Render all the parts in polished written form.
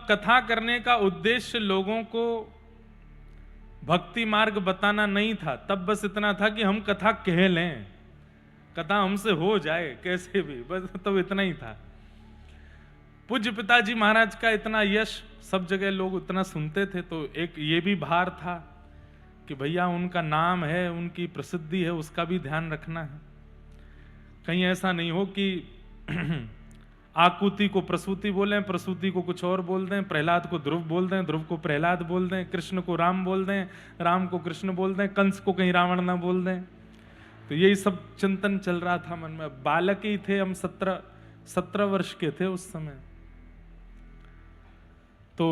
कथा करने का उद्देश्य लोगों को भक्ति मार्ग बताना नहीं था, तब बस इतना था कि हम कथा कह लें, कथा हमसे हो जाए कैसे भी, बस तब इतना ही था। पूज्य पिताजी महाराज का इतना यश, सब जगह लोग उतना सुनते थे, तो एक ये भी भार था कि भैया उनका नाम है, उनकी प्रसिद्धि है, उसका भी ध्यान रखना है। कहीं ऐसा नहीं हो कि आकुति को प्रसूति बोलें, प्रसूति को कुछ और बोल दें, प्रहलाद को ध्रुव बोल दें, ध्रुव को प्रहलाद बोल दें, कृष्ण को राम बोल दें, राम को कृष्ण बोल दें, कंस को कहीं रावण ना बोल दें। तो यही सब चिंतन चल रहा था मन में। बालक ही थे हम, 17 वर्ष के थे उस समय। तो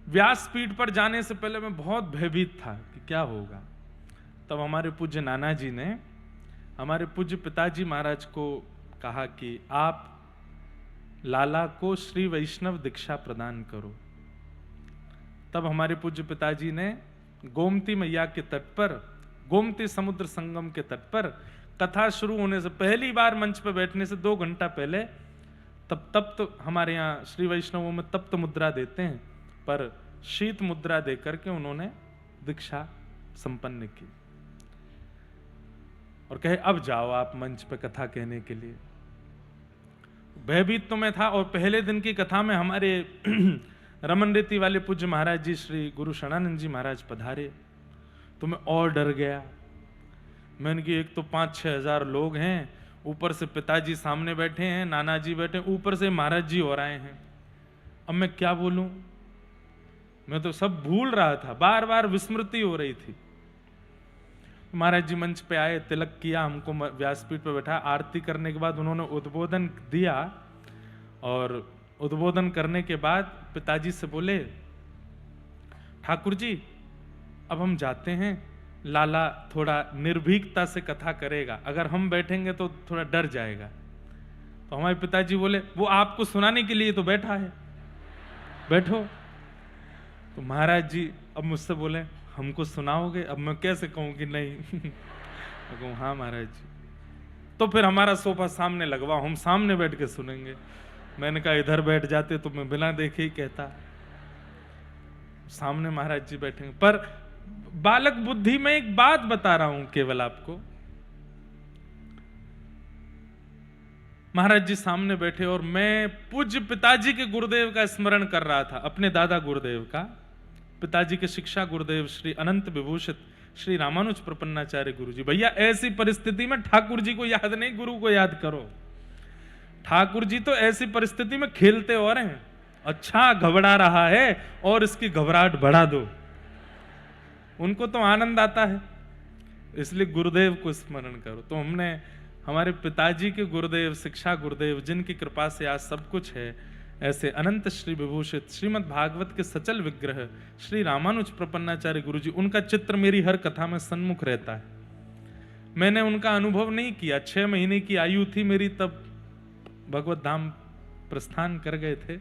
व्यासपीठ पर जाने से पहले मैं बहुत भयभीत था कि क्या होगा। तब हमारे पूज्य नाना जी ने हमारे पूज्य पिताजी महाराज को कहा कि आप लाला को श्री वैष्णव दीक्षा प्रदान करो। तब हमारे पूज्य पिताजी ने गोमती मैया के तट पर, गोमती समुद्र संगम के तट पर, कथा शुरू होने से पहली बार मंच पर बैठने से 2 घंटा पहले, तब तो हमारे यहाँ श्री वैष्णवों में तप्त मुद्रा देते हैं, पर शीत मुद्रा देकर के उन्होंने दीक्षा संपन्न की और कहे अब जाओ आप मंच पे कथा कहने के लिए। भयभीत तो मैं था, और पहले दिन की कथा में हमारे रमन रीति वाले पूज्य महाराज जी श्री गुरु शरणानंद जी महाराज पधारे, तो मैं और डर गया। मैंने कि एक तो 5-6 हजार लोग हैं, ऊपर से पिताजी सामने बैठे हैं, नाना जी बैठे, ऊपर से महाराज जी और आए हैं, अब मैं क्या बोलूं। मैं तो सब भूल रहा था, बार बार विस्मृति हो रही थी। महाराज जी मंच पे आए, तिलक किया, हमको व्यासपीठ पे बैठा, आरती करने के बाद उन्होंने उद्बोधन दिया, और उद्बोधन करने के बाद पिताजी से बोले, ठाकुर जी अब हम जाते हैं, लाला थोड़ा निर्भीकता से कथा करेगा, अगर हम बैठेंगे तो थोड़ा डर जाएगा। तो हमारे पिताजी बोले, वो आपको सुनाने के लिए तो बैठा है, बैठो। तो महाराज जी अब मुझसे बोले, हमको सुनाओगे? अब मैं कैसे कहूं कि नहीं। मैं कहूं हाँ महाराज जी। तो फिर हमारा सोफा सामने लगवाओ, हम सामने बैठ के सुनेंगे। मैंने कहा इधर बैठ जाते तो मैं बिना देखे ही कहता। सामने महाराज जी बैठेंगे। पर बालक बुद्धि में एक बात बता रहा हूं केवल आपको। महाराज जी सामने बैठे और मैं पूज्य पिताजी के गुरुदेव का स्मरण कर रहा था, अपने दादा गुरुदेव का, पिताजी के शिक्षा गुरुदेव श्री अनंत विभूषित श्री रामानुज प्रपन्नाचार्य गुरु जी। भैया ऐसी परिस्थिति में ठाकुर जी को याद नहीं, गुरु को याद करो। ठाकुर जी तो ऐसी परिस्थिति में खेलते और हैं, अच्छा घबरा रहा है और इसकी घबराहट बढ़ा दो, उनको तो आनंद आता है, इसलिए गुरुदेव को स्मरण करो। तो हमने हमारे पिताजी के गुरुदेव, शिक्षा गुरुदेव, जिनकी कृपा से आज सब कुछ है, ऐसे अनंत श्री विभूषित श्रीमद् भागवत के सचल विग्रह श्री रामानुज प्रपन्नाचार्य गुरु जी, उनका चित्र मेरी हर कथा में सन्मुख रहता है। मैंने उनका अनुभव नहीं किया, 6 महीने की आयु थी मेरी, तब भगवत धाम प्रस्थान कर गए थे।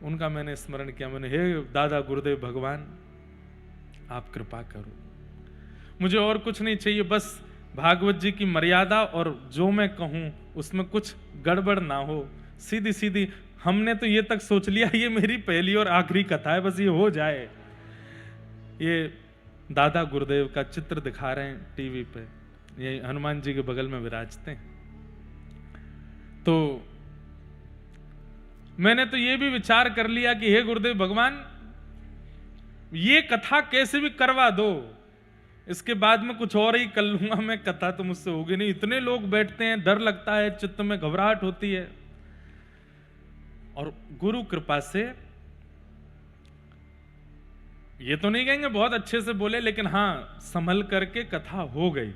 उनका मैंने स्मरण किया, मैंने हे दादा गुरुदेव भगवान आप कृपा करो, मुझे और कुछ नहीं चाहिए, बस भागवत जी की मर्यादा और जो मैं कहूं उसमें कुछ गड़बड़ ना हो, सीधी सीधी। हमने तो ये तक सोच लिया ये मेरी पहली और आखिरी कथा है, बस ये हो जाए। ये दादा गुरुदेव का चित्र दिखा रहे हैं टीवी पे, ये हनुमान जी के बगल में विराजते हैं। तो मैंने तो ये भी विचार कर लिया कि हे गुरुदेव भगवान, ये कथा कैसे भी करवा दो, इसके बाद में कुछ और ही कर लूंगा मैं, कथा तो मुझसे होगी नहीं। इतने लोग बैठते हैं, डर लगता है, चित्त में घबराहट होती है। और गुरु कृपा से, ये तो नहीं कहेंगे बहुत अच्छे से बोले, लेकिन हाँ संभल करके कथा हो गई।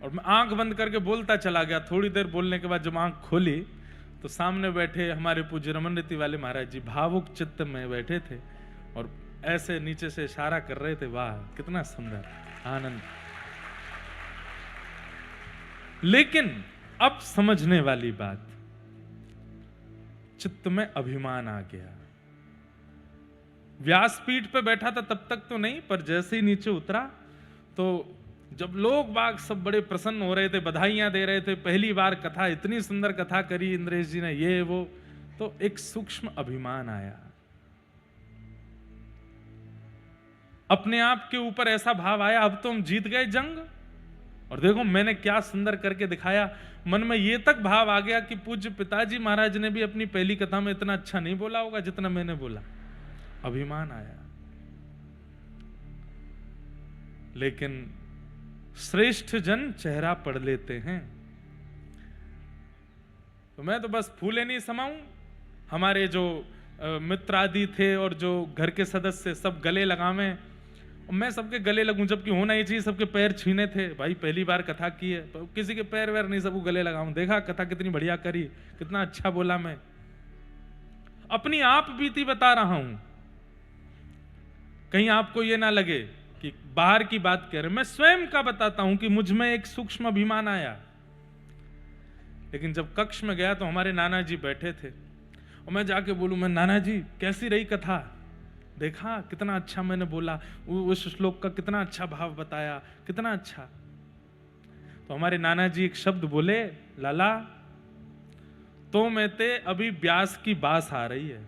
और मैं आंख बंद करके बोलता चला गया। थोड़ी देर बोलने के बाद जब आंख खोली तो सामने बैठे हमारे पूज्य रमन रीति वाले महाराज जी भावुक चित्त में बैठे थे और ऐसे नीचे से इशारा कर रहे थे, वाह कितना सुंदर आनंद। लेकिन अब समझने वाली बात, चित्त में अभिमान आ गया। व्यासपीठ पे बैठा था तब तक तो नहीं, पर जैसे ही नीचे उतरा तो जब लोग बाग सब बड़े प्रसन्न हो रहे थे, बधाइयां दे रहे थे, पहली बार कथा, इतनी सुंदर कथा करी इंद्रेश जी ने, ये वो, तो एक सूक्ष्म अभिमान आया। अपने आप के ऊपर ऐसा भाव आया, अब तो हम जीत गए जंग, और देखो मैंने क्या सुंदर करके दिखाया। मन में ये तक भाव आ गया कि पूज्य पिताजी महाराज ने भी अपनी पहली कथा में इतना अच्छा नहीं बोला होगा जितना मैंने बोला। अभिमान आया। लेकिन श्रेष्ठ जन चेहरा पढ़ लेते हैं। तो मैं तो बस फूले नहीं समाऊं, हमारे जो मित्र आदि थे और जो घर के सदस्य सब गले लगावें, मैं सबके गले लगूं, जबकि होना ही चाहिए सबके पैर छीने थे। भाई पहली बार कथा की है, किसी के पैर वैर नहीं, सबको गले लगाऊं। देखा कथा कितनी बढ़िया करी, कितना अच्छा बोला। मैं अपनी आप बीती बता रहा हूं, कहीं आपको ये ना लगे कि बाहर की बात कह रहे। मैं स्वयं का बताता हूं कि मुझ में एक सूक्ष्म अभिमान आया। लेकिन जब कक्ष में गया तो हमारे नाना जी बैठे थे, और मैं जाके बोलूं, मैं नाना जी कैसी रही कथा, देखा कितना अच्छा मैंने बोला, उस श्लोक का कितना अच्छा भाव बताया, कितना अच्छा। तो हमारे नाना जी एक शब्द बोले, लाला तो में ते अभी ब्यास की बास आ रही है,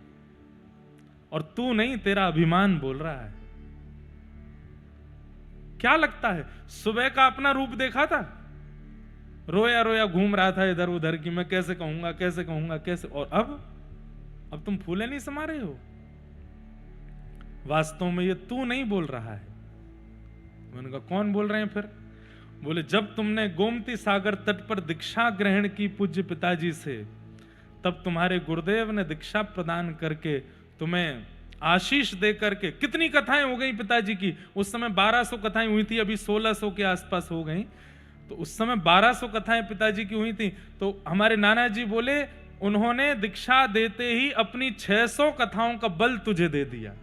और तू नहीं, तेरा अभिमान बोल रहा है। क्या लगता है, सुबह का अपना रूप देखा था, रोया रोया घूम रहा था इधर उधर की मैं कैसे कहूंगा कैसे कहूंगा कैसे, और अब तुम फूले नहीं समा रहे हो। वास्तव में ये तू नहीं बोल रहा है। मैंने कहा कौन बोल रहे हैं फिर? बोले जब तुमने गोमती सागर तट पर दीक्षा ग्रहण की पूज्य पिताजी से, तब तुम्हारे गुरुदेव ने दीक्षा प्रदान करके तुम्हें आशीष दे करके, कितनी कथाएं हो गई पिताजी की, उस समय 1200 कथाएं हुई थी, अभी 1600 के आसपास हो गई, तो उस समय 1200 कथाएं पिताजी की हुई थी। तो हमारे नाना जी बोले उन्होंने दीक्षा देते ही अपनी 600 कथाओं का बल तुझे दे दिया,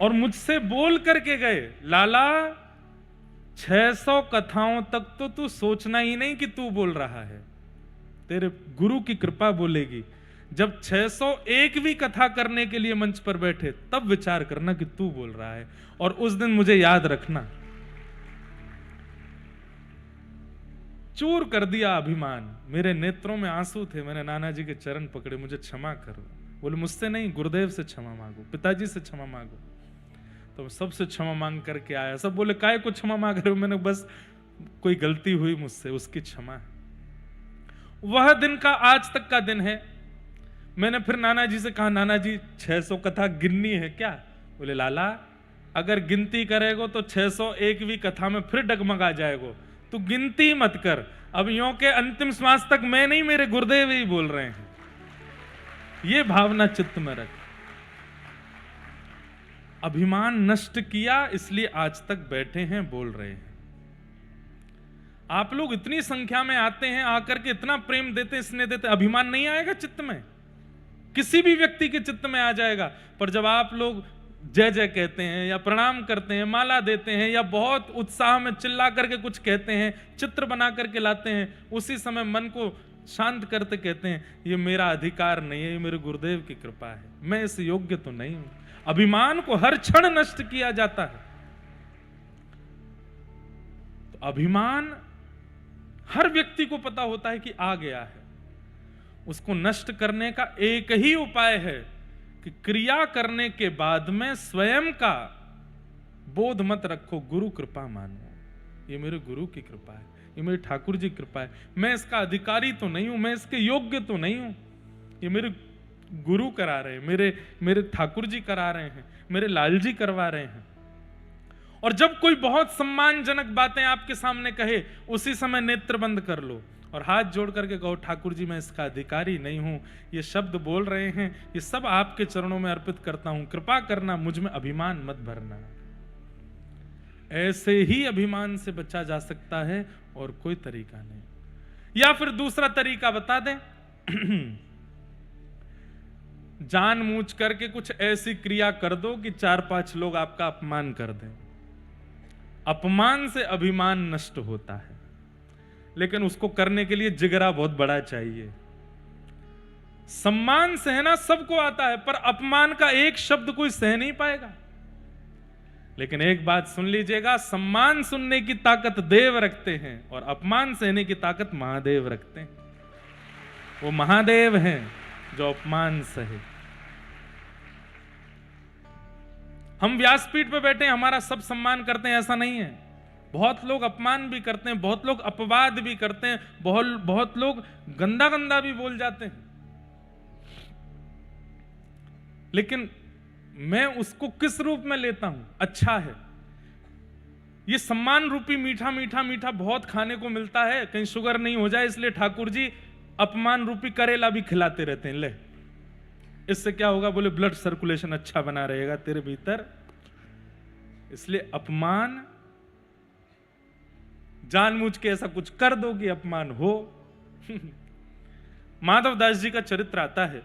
और मुझसे बोल करके गए, लाला 600 कथाओं तक तो तू सोचना ही नहीं कि तू बोल रहा है, तेरे गुरु की कृपा बोलेगी। जब 601वीं कथा करने के लिए मंच पर बैठे तब विचार करना कि तू बोल रहा है, और उस दिन मुझे याद रखना। चूर कर दिया अभिमान, मेरे नेत्रों में आंसू थे, मैंने नाना जी के चरण पकड़े, मुझे क्षमा करो। बोले मुझसे नहीं, गुरुदेव से क्षमा मांगो, पिताजी से क्षमा मांगो। तो सबसे क्षमा मांग करके आया। सब बोले काहे को क्षमा मांग रहे हो? मैंने बस कोई गलती हुई मुझसे, उसकी क्षमा है। वह दिन का आज तक का दिन है। मैंने फिर नाना जी से कहा, नाना जी 600 कथा गिननी है क्या? बोले लाला अगर गिनती करेगो तो 601वीं कथा में फिर डगमगा जाएगो, तू गिनती मत कर। अब यों के अंतिम श्वास तक मैं नहीं, मेरे गुरुदेव ही बोल रहे हैं। ये भावना चित्त में रख। अभिमान नष्ट किया, इसलिए आज तक बैठे हैं, बोल रहे हैं। आप लोग इतनी संख्या में आते हैं, आकर के इतना प्रेम देते, स्नेह देते, अभिमान नहीं आएगा चित्त में? किसी भी व्यक्ति के चित्त में आ जाएगा। पर जब आप लोग जय जय कहते हैं या प्रणाम करते हैं, माला देते हैं, या बहुत उत्साह में चिल्ला करके कुछ कहते हैं, चित्र बना करके लाते हैं, उसी समय मन को शांत करते कहते हैं ये मेरा अधिकार नहीं है, ये मेरे गुरुदेव की कृपा है, मैं इस योग्य तो नहीं हूं। अभिमान को हर क्षण नष्ट किया जाता है। तो अभिमान हर व्यक्ति को पता होता है कि आ गया है। उसको नष्ट करने का एक ही उपाय है कि क्रिया करने के बाद में स्वयं का बोध मत रखो, गुरु कृपा मानो। ये मेरे गुरु की कृपा है, ये मेरे ठाकुर जी की कृपा है, मैं इसका अधिकारी तो नहीं हूं, मैं इसके योग्य तो नहीं हूं, ये मेरे गुरु करा रहे हैं, मेरे ठाकुर जी करा रहे हैं, मेरे लाल जी करवा रहे हैं। और जब कोई बहुत सम्मानजनक बातें आपके सामने कहे, उसी समय नेत्र बंद कर लो और हाथ जोड़ करके कहो, ठाकुर जी मैं इसका अधिकारी नहीं हूं, ये शब्द बोल रहे हैं, ये सब आपके चरणों में अर्पित करता हूं, कृपा करना, मुझ में अभिमान मत भरना। ऐसे ही अभिमान से बचा जा सकता है और कोई तरीका नहीं। या फिर दूसरा तरीका बता दें, जानबूझ करके कुछ ऐसी क्रिया कर दो कि 4-5 लोग आपका अपमान कर दें। अपमान से अभिमान नष्ट होता है, लेकिन उसको करने के लिए जिगरा बहुत बड़ा चाहिए। सम्मान सहना सबको आता है, पर अपमान का एक शब्द कोई सह नहीं पाएगा। लेकिन एक बात सुन लीजिएगा, सम्मान सुनने की ताकत देव रखते हैं और अपमान सहने की ताकत महादेव रखते हैं। वो महादेव हैं जो अपमान सहे। हम व्यासपीठ पे बैठे हैं, हमारा सब सम्मान करते हैं ऐसा नहीं है। बहुत लोग अपमान भी करते हैं, बहुत लोग अपवाद भी करते हैं, बहुत लोग गंदा गंदा भी बोल जाते हैं। लेकिन मैं उसको किस रूप में लेता हूं? अच्छा है। ये सम्मान रूपी मीठा मीठा मीठा बहुत खाने को मिलता है, कहीं शुगर नहीं हो जाए, इसलिए ठाकुर जी अपमान रूपी करेला भी खिलाते रहते हैं। ले, इससे क्या होगा? बोले ब्लड सर्कुलेशन अच्छा बना रहेगा तेरे भीतर। इसलिए अपमान, जानबूझ के ऐसा कुछ कर दो कि अपमान हो। माधव दास जी का चरित्र आता है।